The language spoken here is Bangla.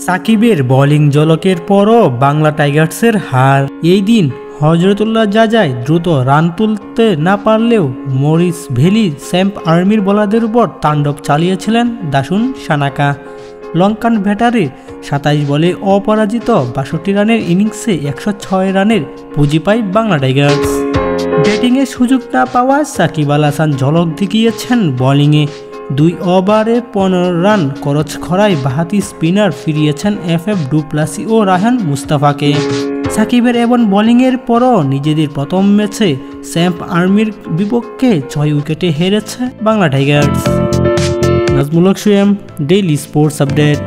সাকিবের বোলিং ঝলকের পরও বাংলা টাইগার্সের হার। এই দিন হজরতুল্লাহ জাজায় দ্রুত রান তুলতে না পারলেও মরিস ভ্যালি স্যাম্প আর্মির বোলারদের উপর তাণ্ডব চালিয়েছিলেন দাসুন সানাকা। লঙ্কান ব্যাটারে ২৭ বলে অপরাজিত ৬২ রানের ইনিংসে ১০৬ রানের পুঁজি পায় বাংলা টাইগার্স। ব্যাটিংয়ে সুযোগ না পাওয়া সাকিব আল হাসান ঝলক দেখিয়েছেন বোলিংয়ে। ২ ওভারে ১৫ রান খরচ করায় বাঁহাতি স্পিনার ফিরিয়েছেন এফএফ ডু প্লাসি ও রায়হান মুস্তাফাকে। সাকিবের এমন বোলিংয়ের পরও নিজেদের প্রথম ম্যাচে স্যাম্প আর্মির বিপক্ষে ৬ উইকেটে হেরেছে বাংলা টাইগার্স। নাজমুল হক সুয়েম, ডেইলি স্পোর্টস আপডেট।